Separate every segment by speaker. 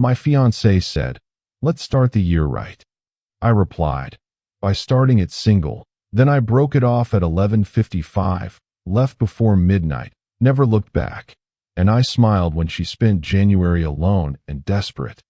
Speaker 1: My fiancé said, "Let's start the year right." I replied, "By starting it single." Then I broke it off at 11:55, left before midnight, never looked back. And I smiled when she spent January alone and desperate.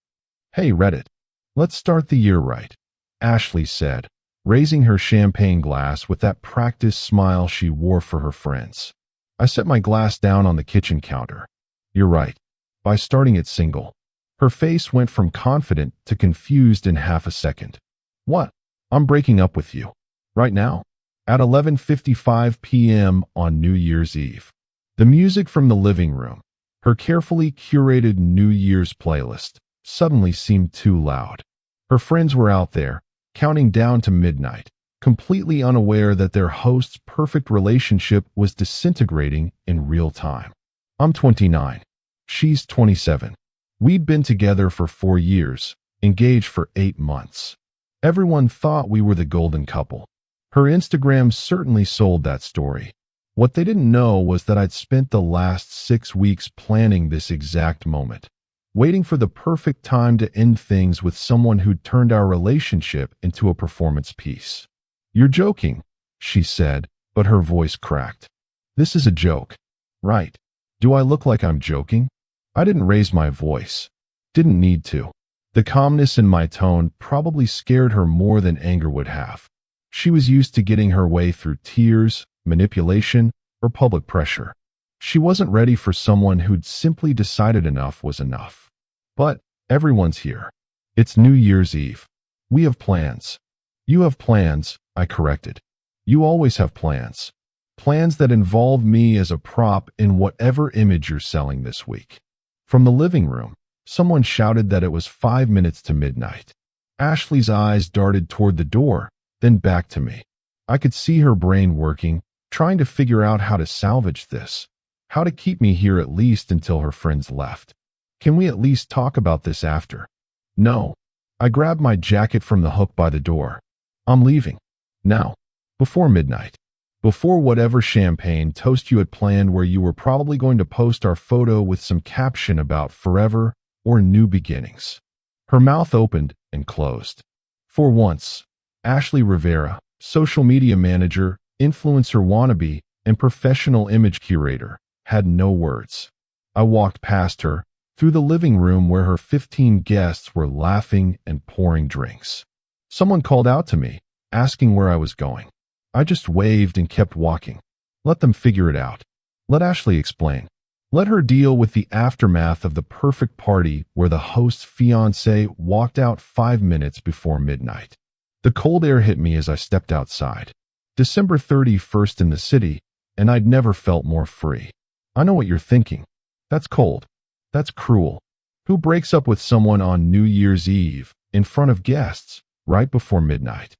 Speaker 1: "Hey Reddit, let's start the year right," Ashley said, raising her champagne glass with that practiced smile she wore for her friends. I set my glass down on the kitchen counter. "You're right. By starting it single." Her face went from confident to confused in half a second. "What? I'm breaking up with you. Right now?" At 11:55 p.m. on New Year's Eve. The music from the living room, her carefully curated New Year's playlist, suddenly seemed too loud. Her friends were out there, counting down to midnight, completely unaware that their host's perfect relationship was disintegrating in real time. I'm 29. She's 27. We'd been together for 4 years, engaged for 8 months. Everyone thought we were the golden couple. Her Instagram certainly sold that story. What they didn't know was that I'd spent the last 6 weeks planning this exact moment, waiting for the perfect time to end things with someone who'd turned our relationship into a performance piece. "You're joking," she said, but her voice cracked. "This is a joke, right? Do I look like I'm joking?" I didn't raise my voice. Didn't need to. The calmness in my tone probably scared her more than anger would have. She was used to getting her way through tears, manipulation, or public pressure. She wasn't ready for someone who'd simply decided enough was enough. "But everyone's here. It's New Year's Eve. We have plans." "You have plans," I corrected. "You always have plans. Plans that involve me as a prop in whatever image you're selling this week." From the living room, someone shouted that it was 5 minutes to midnight. Ashley's eyes darted toward the door, then back to me. I could see her brain working, trying to figure out how to salvage this, how to keep me here at least until her friends left. "Can we at least talk about this after?" "No." I grabbed my jacket from the hook by the door. "I'm leaving. Now. Before midnight. Before whatever champagne toast you had planned where you were probably going to post our photo with some caption about forever or new beginnings." Her mouth opened and closed. For once, Ashley Rivera, social media manager, influencer wannabe, and professional image curator, had no words. I walked past her, through the living room where her 15 guests were laughing and pouring drinks. Someone called out to me, asking where I was going. I just waved and kept walking. Let them figure it out. Let Ashley explain. Let her deal with the aftermath of the perfect party where the host's fiancé walked out 5 minutes before midnight. The cold air hit me as I stepped outside. December 31st in the city, and I'd never felt more free. I know what you're thinking. That's cold. That's cruel. Who breaks up with someone on New Year's Eve, in front of guests, right before midnight?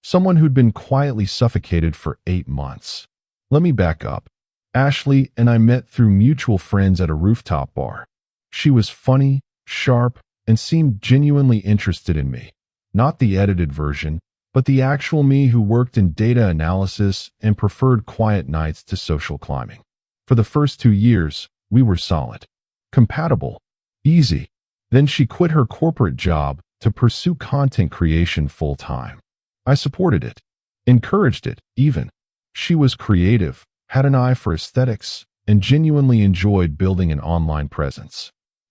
Speaker 1: Someone who'd been quietly suffocated for 8 months. Let me back up. Ashley and I met through mutual friends at a rooftop bar. She was funny, sharp, and seemed genuinely interested in me. Not the edited version, but the actual me who worked in data analysis and preferred quiet nights to social climbing. For the first 2 years, we were solid. Compatible. Easy. Then she quit her corporate job to pursue content creation full-time. I supported it. Encouraged it, even. She was creative, had an eye for aesthetics, and genuinely enjoyed building an online presence.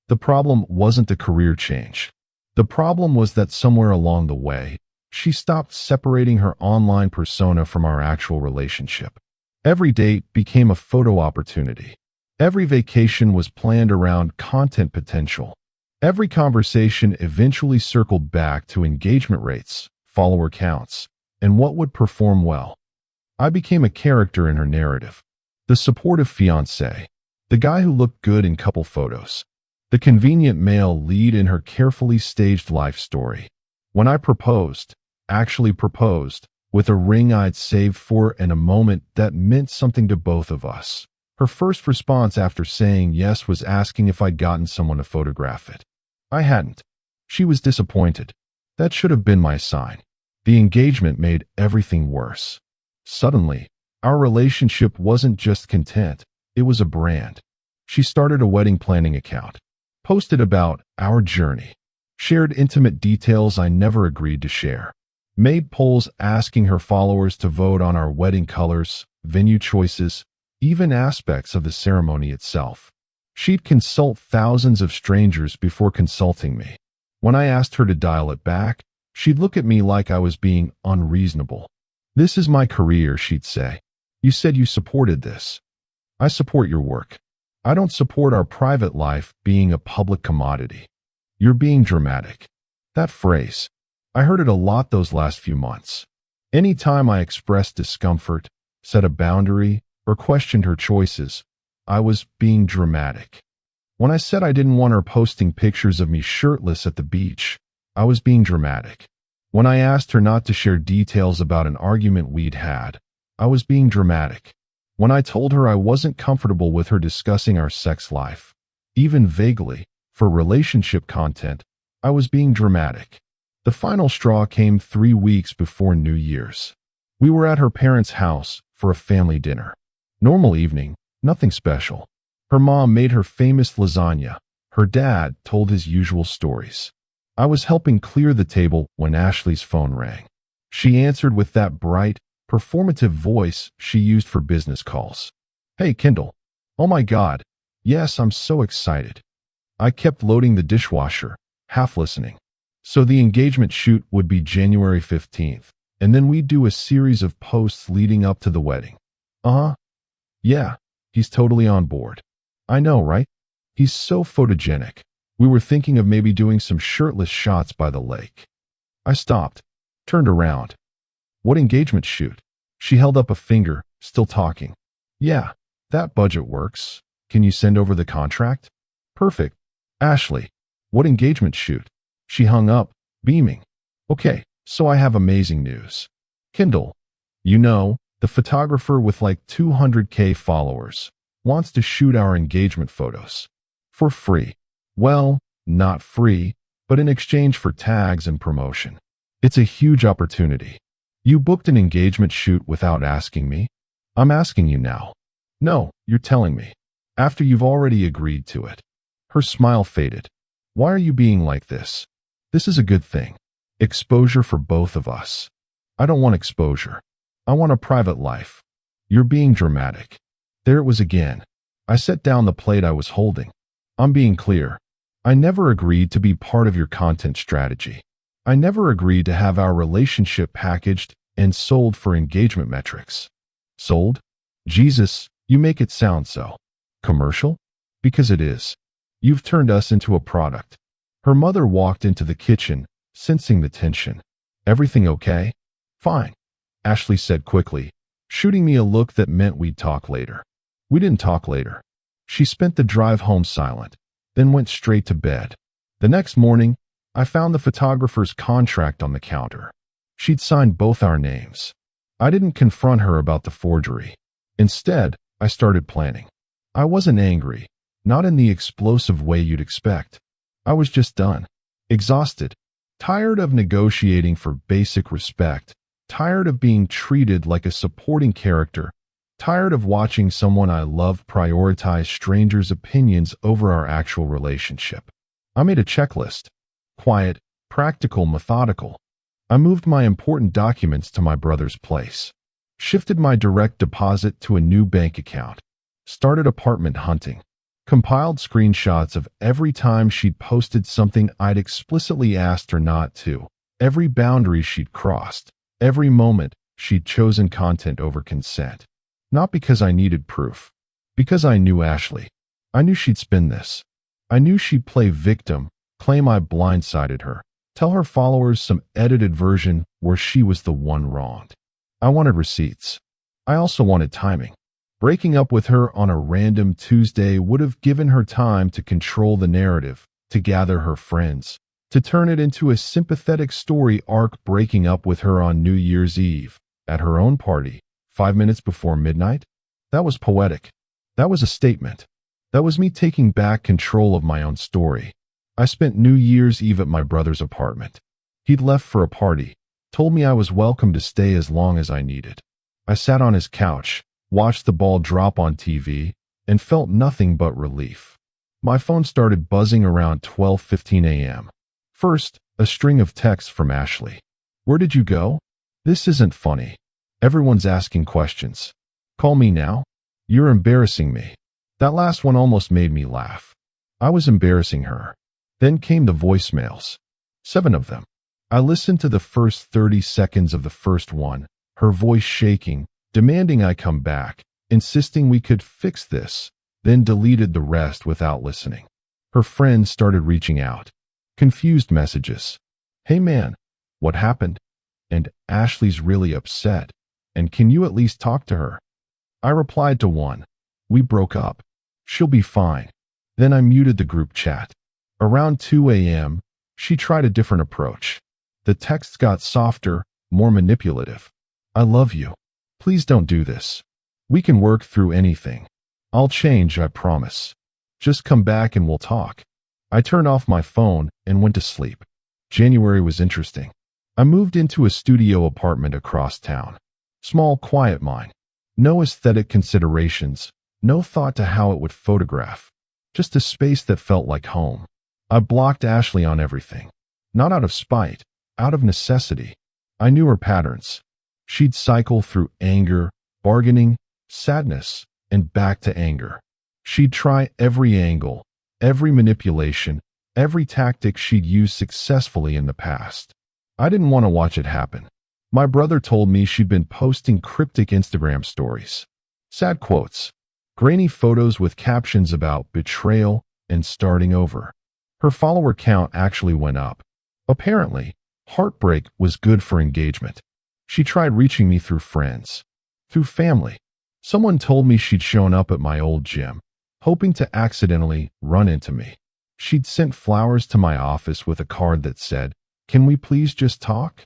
Speaker 1: The problem wasn't the career change. The problem was that somewhere along the way, she stopped separating her online persona from our actual relationship. Every date became a photo opportunity. Every vacation was planned around content potential. Every conversation eventually circled back to engagement rates, follower counts, and what would perform well. I became a character in her narrative. The supportive fiancé, the guy who looked good in couple photos, the convenient male lead in her carefully staged life story. When I proposed, actually proposed, with a ring I'd saved for and a moment that meant something to both of us, her first response after saying yes was asking if I'd gotten someone to photograph it. I hadn't. She was disappointed. That should have been my sign. The engagement made everything worse. Suddenly, our relationship wasn't just content, it was a brand. She started a wedding planning account. posted about our journey, shared intimate details I never agreed to share, made polls asking her followers to vote on our wedding colors, venue choices, even aspects of the ceremony itself. She'd consult thousands of strangers before consulting me. When I asked her to dial it back, she'd look at me like I was being unreasonable. "This is my career," she'd say. "You said you supported this. I support your work. I don't support our private life being a public commodity. You're being dramatic." That phrase, I heard it a lot those last few months. Anytime I expressed discomfort, set a boundary, or questioned her choices, I was being dramatic. When I said I didn't want her posting pictures of me shirtless at the beach, I was being dramatic. When I asked her not to share details about an argument we'd had, I was being dramatic. When I told her I wasn't comfortable with her discussing our sex life, even vaguely, for relationship content, I was being dramatic. The final straw came 3 weeks before New Year's. We were at her parents' house for a family dinner. Normal evening, nothing special. Her mom made her famous lasagna. Her dad told his usual stories. I was helping clear the table when Ashley's phone rang. She answered with that bright, performative voice she used for business calls. "Hey, Kendall." "Oh my God. Yes, I'm so excited." I kept loading the dishwasher, half listening. "So the engagement shoot would be January 15th, and then we'd do a series of posts leading up to the wedding." "Uh-huh. Yeah, he's totally on board." "I know, right? He's so photogenic. We were thinking of maybe doing some shirtless shots by the lake." I stopped, turned around. "What engagement shoot?" She held up a finger, still talking. "Yeah, that budget works. Can you send over the contract?" "Perfect." "Ashley, what engagement shoot?" She hung up, beaming. "Okay, so I have amazing news. Kendall, you know, the photographer with like 200K followers, wants to shoot our engagement photos. For free. Well, not free, but in exchange for tags and promotion. It's a huge opportunity. You booked an engagement shoot without asking me? I'm asking you now." "No, you're telling me. After you've already agreed to it." Her smile faded. "Why are you being like this? This is a good thing. Exposure for both of us." "I don't want exposure. I want a private life." "You're being dramatic." There it was again. I set down the plate I was holding. "I'm being clear. I never agreed to be part of your content strategy. I never agreed to have our relationship packaged and sold for engagement metrics." "Sold? Jesus, you make it sound so commercial." "Because it is. You've turned us into a product." Her mother walked into the kitchen, sensing the tension. "Everything okay?" "Fine," Ashley said quickly, shooting me a look that meant we'd talk later. We didn't talk later. She spent the drive home silent, then went straight to bed. The next morning, I found the photographer's contract on the counter. She'd signed both our names. I didn't confront her about the forgery. Instead, I started planning. I wasn't angry, not in the explosive way you'd expect. I was just done. Exhausted. Tired of negotiating for basic respect. Tired of being treated like a supporting character. Tired of watching someone I love prioritize strangers' opinions over our actual relationship. I made a checklist. Quiet, practical, methodical. I moved my important documents to my brother's place. Shifted my direct deposit to a new bank account. Started apartment hunting. Compiled screenshots of every time she'd posted something I'd explicitly asked her not to. Every boundary she'd crossed. Every moment she'd chosen content over consent. Not because I needed proof. Because I knew Ashley. I knew she'd spin this. I knew she'd play victim, claim I blindsided her, tell her followers some edited version where she was the one wronged. I wanted receipts. I also wanted timing. Breaking up with her on a random Tuesday would have given her time to control the narrative, to gather her friends, to turn it into a sympathetic story arc. Breaking up with her on New Year's Eve, at her own party, 5 minutes before midnight? That was poetic. That was a statement. That was me taking back control of my own story. I spent New Year's Eve at my brother's apartment. He'd left for a party, told me I was welcome to stay as long as I needed. I sat on his couch, watched the ball drop on TV, and felt nothing but relief. My phone started buzzing around 12:15 a.m. First, a string of texts from Ashley. Where did you go? This isn't funny. Everyone's asking questions. Call me now? You're embarrassing me. That last one almost made me laugh. I was embarrassing her. Then came the voicemails. 7 of them. I listened to the first 30 seconds of the first one, her voice shaking, demanding I come back, insisting we could fix this, then deleted the rest without listening. Her friends started reaching out. Confused messages. Hey man, what happened? And Ashley's really upset. And can you at least talk to her? I replied to one. We broke up. She'll be fine. Then I muted the group chat. Around 2 a.m., she tried a different approach. The texts got softer, more manipulative. I love you. Please don't do this. We can work through anything. I'll change, I promise. Just come back and we'll talk. I turned off my phone and went to sleep. January was interesting. I moved into a studio apartment across town. Small, quiet mine. No aesthetic considerations, no thought to how it would photograph. Just a space that felt like home. I blocked Ashley on everything. Not out of spite, out of necessity. I knew her patterns. She'd cycle through anger, bargaining, sadness, and back to anger. She'd try every angle, every manipulation, every tactic she'd used successfully in the past. I didn't want to watch it happen. My brother told me she'd been posting cryptic Instagram stories. Sad quotes. Grainy photos with captions about betrayal and starting over. Her follower count actually went up. Apparently, heartbreak was good for engagement. She tried reaching me through friends, through family. Someone told me she'd shown up at my old gym, hoping to accidentally run into me. She'd sent flowers to my office with a card that said, "Can we please just talk?"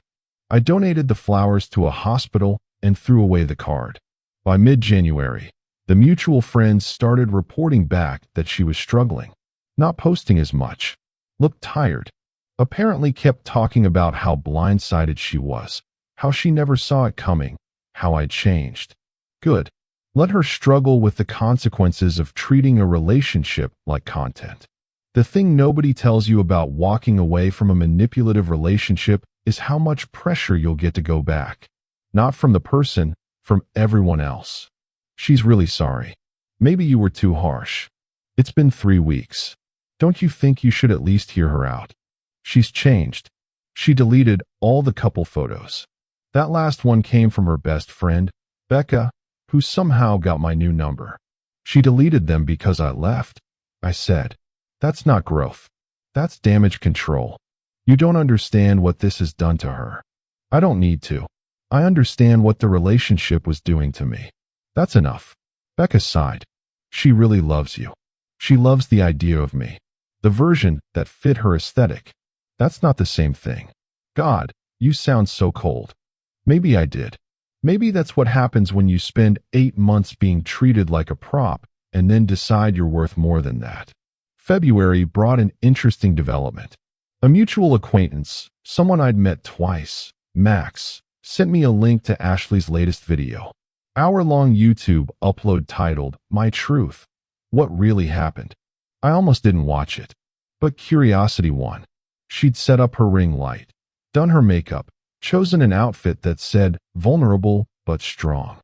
Speaker 1: I donated the flowers to a hospital and threw away the card. By mid-January, the mutual friends started reporting back that she was struggling, not posting as much, looked tired, apparently kept talking about how blindsided she was, how she never saw it coming, how I'd changed. Good. Let her struggle with the consequences of treating a relationship like content. The thing nobody tells you about walking away from a manipulative relationship is how much pressure you'll get to go back. Not from the person, from everyone else. She's really sorry. Maybe you were too harsh. It's been 3 weeks. Don't you think you should at least hear her out? She's changed. She deleted all the couple photos. That last one came from her best friend, Becca, who somehow got my new number. She deleted them because I left. I said, that's not growth. That's damage control. You don't understand what this has done to her. I don't need to. I understand what the relationship was doing to me. That's enough. Becca sighed. She really loves you. She loves the idea of me. The version that fit her aesthetic. That's not the same thing. God, you sound so cold. Maybe I did. Maybe that's what happens when you spend 8 months being treated like a prop and then decide you're worth more than that. February brought an interesting development. A mutual acquaintance, someone I'd met twice, Max, sent me a link to Ashley's latest video. Hour-long YouTube upload titled, "My Truth. What Really Happened." I almost didn't watch it, but curiosity won. She'd set up her ring light, done her makeup, chosen an outfit that said, "Vulnerable but strong."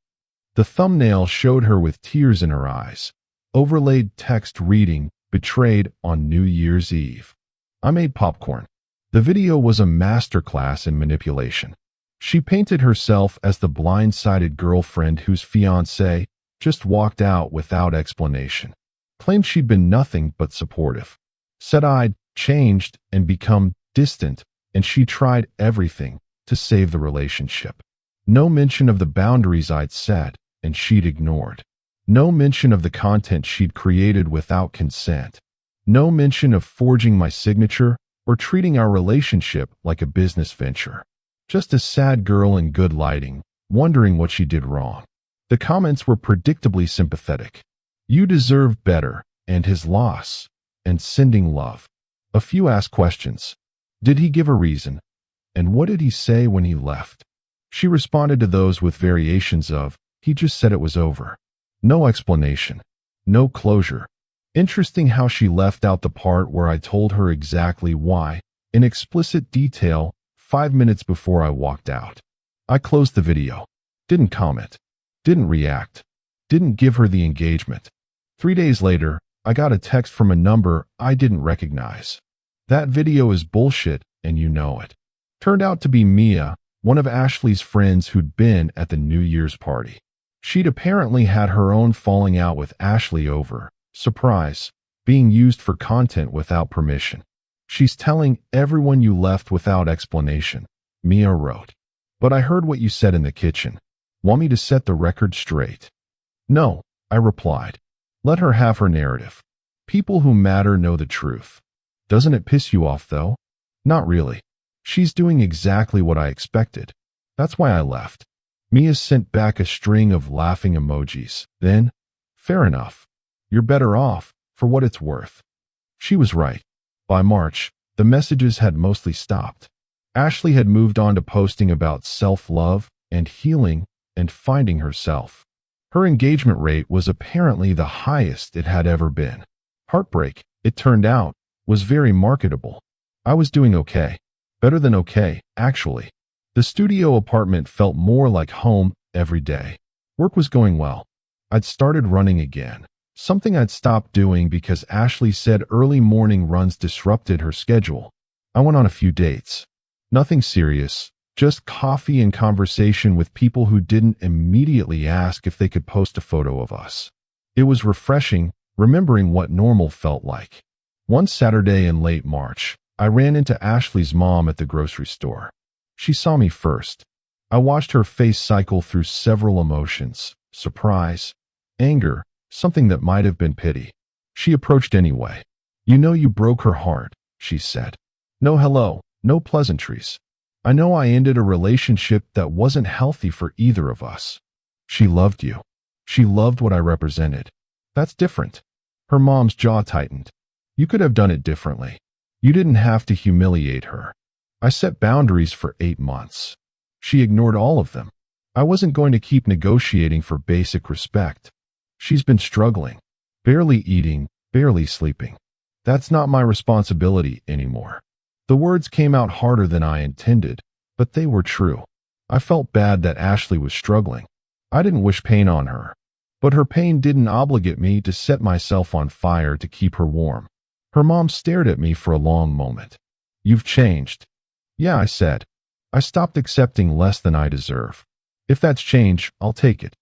Speaker 1: The thumbnail showed her with tears in her eyes, overlaid text reading, "Betrayed on New Year's Eve." I made popcorn. The video was a masterclass in manipulation. She painted herself as the blindsided girlfriend whose fiancé just walked out without explanation, claimed she'd been nothing but supportive, said I'd changed and become distant, and she tried everything to save the relationship. No mention of the boundaries I'd set and she'd ignored. No mention of the content she'd created without consent. No mention of forging my signature or treating our relationship like a business venture. Just a sad girl in good lighting, wondering what she did wrong. The comments were predictably sympathetic. "You deserve better," and "his loss," and "sending love." A few asked questions. Did he give a reason? And what did he say when he left? She responded to those with variations of, "He just said it was over." No explanation. No closure. Interesting how she left out the part where I told her exactly why, in explicit detail, 5 minutes before I walked out. I closed the video. Didn't comment. Didn't react. Didn't give her the engagement. 3 days later, I got a text from a number I didn't recognize. That video is bullshit, and you know it. Turned out to be Mia, one of Ashley's friends who'd been at the New Year's party. She'd apparently had her own falling out with Ashley over, surprise, being used for content without permission. She's telling everyone you left without explanation, Mia wrote. But I heard what you said in the kitchen. Want me to set the record straight? No, I replied. Let her have her narrative. People who matter know the truth. Doesn't it piss you off, though? Not really. She's doing exactly what I expected. That's why I left. Mia sent back a string of laughing emojis. Then, fair enough. You're better off, for what it's worth. She was right. By March, the messages had mostly stopped. Ashley had moved on to posting about self-love and healing and finding herself. Her engagement rate was apparently the highest it had ever been. Heartbreak, it turned out, was very marketable. I was doing okay. Better than okay, actually. The studio apartment felt more like home every day. Work was going well. I'd started running again, something I'd stopped doing because Ashley said early morning runs disrupted her schedule. I went on a few dates. Nothing serious, just coffee and conversation with people who didn't immediately ask if they could post a photo of us. It was refreshing, remembering what normal felt like. One Saturday in late March, I ran into Ashley's mom at the grocery store. She saw me first. I watched her face cycle through several emotions: surprise, anger, something that might have been pity. She approached anyway. You know you broke her heart, she said. No hello, no pleasantries. I know I ended a relationship that wasn't healthy for either of us. She loved you. She loved what I represented. That's different. Her mom's jaw tightened. You could have done it differently. You didn't have to humiliate her. I set boundaries for 8 months. She ignored all of them. I wasn't going to keep negotiating for basic respect. She's been struggling. Barely eating, barely sleeping. That's not my responsibility anymore. The words came out harder than I intended, but they were true. I felt bad that Ashley was struggling. I didn't wish pain on her. But her pain didn't obligate me to set myself on fire to keep her warm. Her mom stared at me for a long moment. You've changed. Yeah, I said. I stopped accepting less than I deserve. If that's change, I'll take it.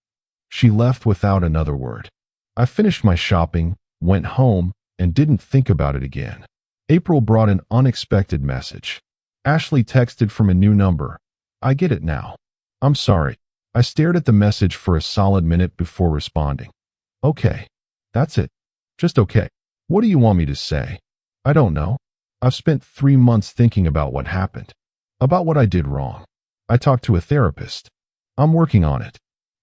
Speaker 1: She left without another word. I finished my shopping, went home, and didn't think about it again. April brought an unexpected message. Ashley texted from a new number. I get it now. I'm sorry. I stared at the message for a solid minute before responding. Okay. That's it. Just okay. What do you want me to say? I don't know. I've spent 3 months thinking about what happened. About what I did wrong. I talked to a therapist. I'm working on it.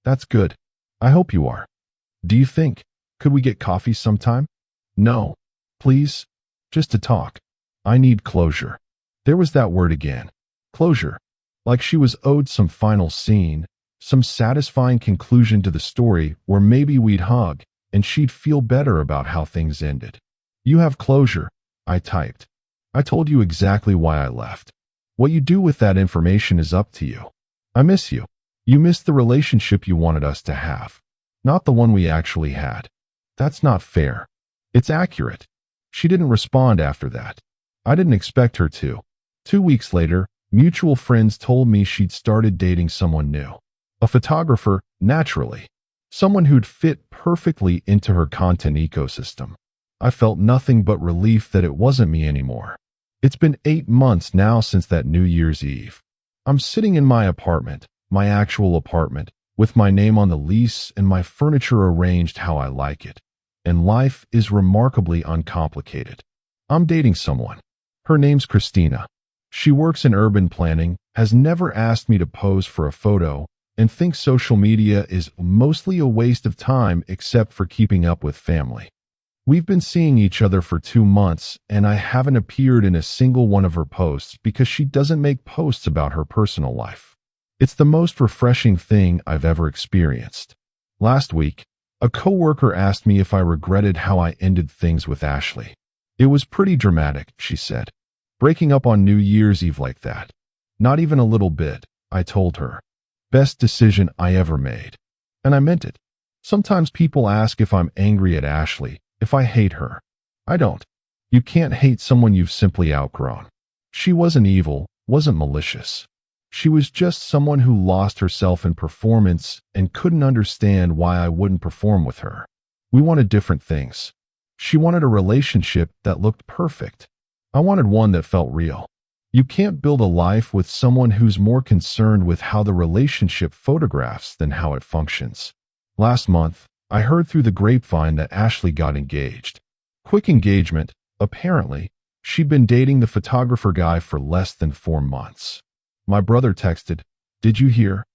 Speaker 1: That's good. I hope you are. Do you think? Could we get coffee sometime? No. Please? Just to talk. I need closure. There was that word again. Closure. Like she was owed some final scene, some satisfying conclusion to the story where maybe we'd hug and she'd feel better about how things ended. You have closure, I typed. I told you exactly why I left. What you do with that information is up to you. I miss you. You missed the relationship you wanted us to have, not the one we actually had. That's not fair. It's accurate. She didn't respond after that. I didn't expect her to. 2 weeks later, mutual friends told me she'd started dating someone new. A photographer, naturally. Someone who'd fit perfectly into her content ecosystem. I felt nothing but relief that it wasn't me anymore. It's been 8 months now since that New Year's Eve. I'm sitting in my apartment, my actual apartment, with my name on the lease and my furniture arranged how I like it. And life is remarkably uncomplicated. I'm dating someone. Her name's Christina. She works in urban planning, has never asked me to pose for a photo, and thinks social media is mostly a waste of time except for keeping up with family. We've been seeing each other for 2 months, and I haven't appeared in a single one of her posts because she doesn't make posts about her personal life. It's the most refreshing thing I've ever experienced. Last week, A coworker asked me if I regretted how I ended things with Ashley. It was pretty dramatic, she said. Breaking up on New Year's Eve like that. Not even a little bit, I told her. Best decision I ever made. And I meant it. Sometimes people ask if I'm angry at Ashley, if I hate her. I don't. You can't hate someone you've simply outgrown. She wasn't evil, wasn't malicious. She was just someone who lost herself in performance and couldn't understand why I wouldn't perform with her. We wanted different things. She wanted a relationship that looked perfect. I wanted one that felt real. You can't build a life with someone who's more concerned with how the relationship photographs than how it functions. Last month, I heard through the grapevine that Ashley got engaged. Quick engagement, apparently. She'd been dating the photographer guy for less than 4 months. My brother texted, "Did you hear?"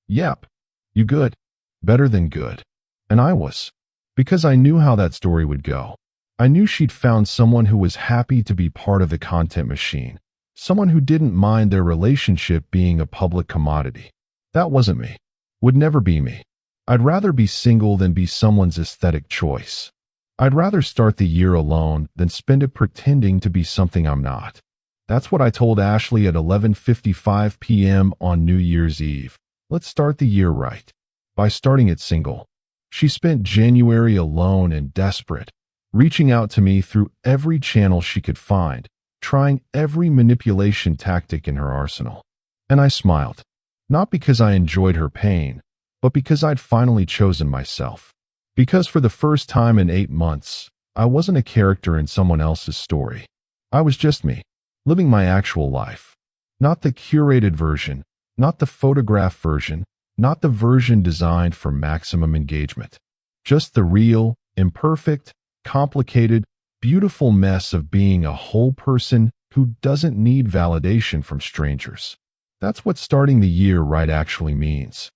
Speaker 1: "Yep." "You good?" "Better than good." And I was. Because I knew how that story would go. I knew she'd found someone who was happy to be part of the content machine. Someone who didn't mind their relationship being a public commodity. That wasn't me. Would never be me. I'd rather be single than be someone's aesthetic choice. I'd rather start the year alone than spend it pretending to be something I'm not. That's what I told Ashley at 11:55 p.m. on New Year's Eve. Let's start the year right. By starting it single. She spent January alone and desperate, reaching out to me through every channel she could find, trying every manipulation tactic in her arsenal. And I smiled. Not because I enjoyed her pain, but because I'd finally chosen myself. Because for the first time in 8 months, I wasn't a character in someone else's story. I was just me, living my actual life. Not the curated version, not the photograph version, not the version designed for maximum engagement. Just the real, imperfect, complicated, beautiful mess of being a whole person who doesn't need validation from strangers. That's what starting the year right actually means.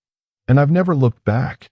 Speaker 1: And I've never looked back.